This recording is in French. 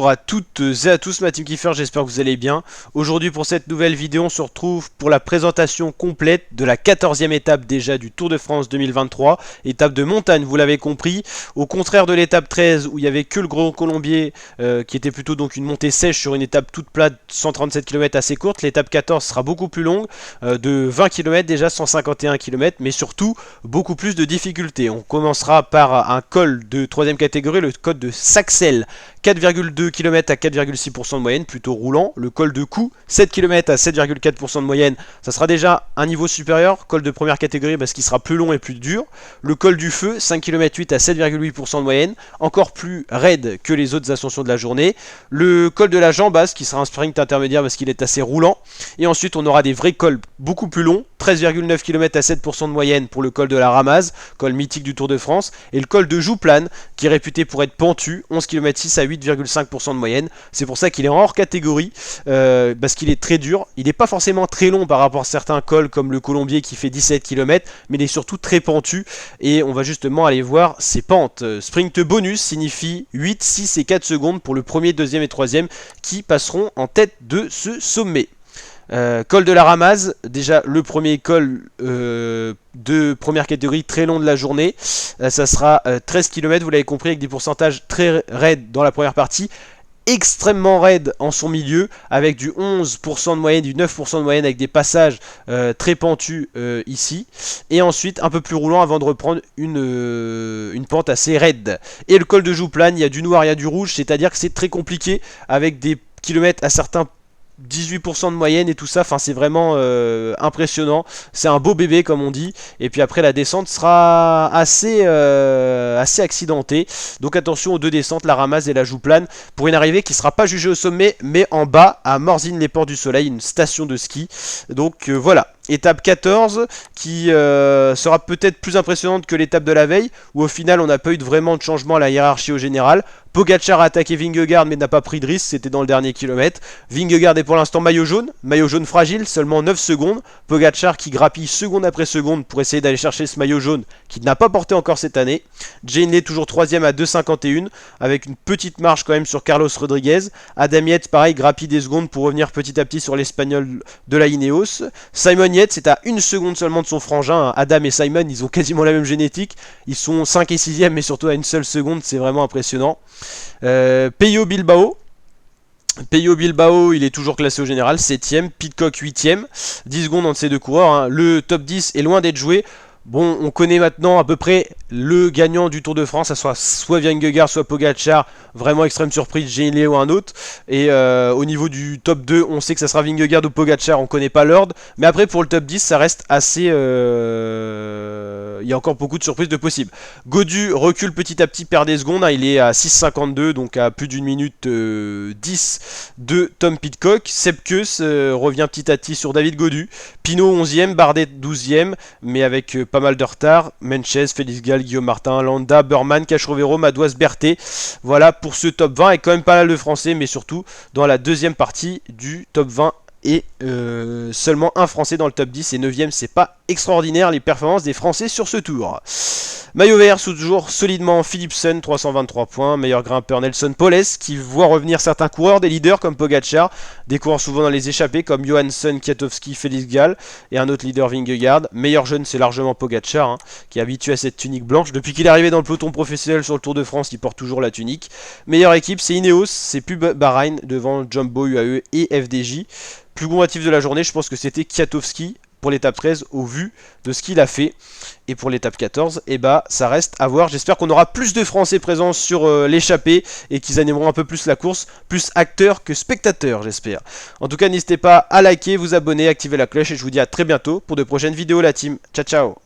Bonjour à toutes et à tous, ma team Kiefer, j'espère que vous allez bien. Aujourd'hui pour cette nouvelle vidéo, on se retrouve pour la présentation complète de la 14e étape déjà du Tour de France 2023. Étape de montagne, vous l'avez compris. Au contraire de l'étape 13 où il n'y avait que le Gros Colombier qui était plutôt donc une montée sèche sur une étape toute plate, 137 km assez courte. L'étape 14 sera beaucoup plus longue, de 20 km déjà, 151 km, mais surtout beaucoup plus de difficultés. On commencera par un col de 3ème catégorie, le col de Saxel, 4,2 km à 4,6% de moyenne, plutôt roulant. Le col de Cou, 7 km à 7,4% de moyenne, ça sera déjà un niveau supérieur. Col de première catégorie parce qu'il sera plus long et plus dur. Le col du Feu, 5 km 8 à 7,8% de moyenne, encore plus raide que les autres ascensions de la journée. Le col de la Jambasse qui sera un sprint intermédiaire parce qu'il est assez roulant. Et ensuite on aura des vrais cols beaucoup plus longs, 13,9 km à 7% de moyenne pour le col de la Ramaz, col mythique du Tour de France. Et le col de Jouplane qui est réputé pour être pentu, 11 km 6 à 8,5% de moyenne. C'est pour ça qu'il est hors catégorie, parce qu'il est très dur. Il n'est pas forcément très long par rapport à certains cols comme le Colombier qui fait 17 km, mais il est surtout très pentu. Et on va justement aller voir ses pentes. Sprint bonus signifie 8, 6 et 4 secondes pour le premier, deuxième et troisième qui passeront en tête de ce sommet. Col de la Ramaz, déjà le premier col de première catégorie très long de la journée, ça sera 13 km, vous l'avez compris, avec des pourcentages très raides dans la première partie, extrêmement raide en son milieu, avec du 11% de moyenne, du 9% de moyenne, avec des passages très pentus ici, et ensuite un peu plus roulant avant de reprendre une pente assez raide. Et le col de Jouplane, il y a du noir, il y a du rouge, c'est-à-dire que c'est très compliqué, avec des kilomètres à certains 18% de moyenne et tout ça, enfin c'est vraiment impressionnant, c'est un beau bébé comme on dit, et puis après la descente sera assez accidentée, donc attention aux deux descentes, la Ramaz et la Jouplane, pour une arrivée qui sera pas jugée au sommet, mais en bas à Morzine-les-Ports du Soleil, une station de ski, donc voilà. Étape 14 qui sera peut-être plus impressionnante que l'étape de la veille, où au final on n'a pas eu vraiment de changement à la hiérarchie au général. Pogacar a attaqué Vingegaard mais n'a pas pris de risque, c'était dans le dernier kilomètre. Vingegaard est pour l'instant maillot jaune fragile, seulement 9 secondes. Pogacar qui grappille seconde après seconde pour essayer d'aller chercher ce maillot jaune qu'il n'a pas porté encore cette année. Jane toujours 3ème à 2,51 avec une petite marge quand même sur Carlos Rodriguez. Adam Yates pareil grappille des secondes pour revenir petit à petit sur l'espagnol de la Ineos. Simon Yates c'est à 1 seconde seulement de son frangin. Adam et Simon ils ont quasiment la même génétique, ils sont 5 et 6ème mais surtout à une seule seconde, c'est vraiment impressionnant. Pello Bilbao, il est toujours classé au général, 7ème, Pidcock 8ème, 10 secondes entre ces deux coureurs, hein. Le top 10 est loin d'être joué. Bon, on connaît maintenant à peu près le gagnant du Tour de France, ça soit Vingegaard, soit Pogacar, vraiment extrême surprise, Gilles ou un autre. Et au niveau du top 2, on sait que ça sera Vingegaard ou Pogacar, on connaît pas l'ordre. Mais après pour le top 10, ça reste assez... il y a encore beaucoup de surprises de possibles. Gaudu recule petit à petit, perd des secondes, hein, il est à 6,52, donc à plus d'une minute 10 de Tom Pidcock. Sepkus revient petit à petit sur David Gaudu. Pinot 11ème, Bardet 12ème, mais avec pas mal de retard. Menchez, Félix Gall, Guillaume Martin, Landa, Burman, Cachrovero, Madouas, Berthet. Voilà pour ce top 20, et quand même pas mal de Français, mais surtout dans la deuxième partie du top 20. Et seulement un Français dans le top 10 et 9ème, c'est pas extraordinaire les performances des Français sur ce tour. Maillot vert toujours solidement Philipsen, 323 points, meilleur grimpeur Nelson Poles qui voit revenir certains coureurs, des leaders comme Pogacar, des coureurs souvent dans les échappées comme Johansson, Kwiatkowski, Félix Gall et un autre leader Vingegaard. Meilleur jeune c'est largement Pogacar, hein, qui est habitué à cette tunique blanche. Depuis qu'il est arrivé dans le peloton professionnel sur le Tour de France, il porte toujours la tunique. Meilleure équipe c'est Ineos, c'est Pub Bahreïn devant Jumbo, UAE et FDJ. Plus combatif de la journée, je pense que c'était Kwiatkowski pour l'étape 13 au vu de ce qu'il a fait. Et pour l'étape 14, eh bah, ça reste à voir. J'espère qu'on aura plus de Français présents sur l'échappée et qu'ils animeront un peu plus la course, plus acteurs que spectateurs, j'espère. En tout cas, n'hésitez pas à liker, vous abonner, activer la cloche et je vous dis à très bientôt pour de prochaines vidéos la team. Ciao ciao.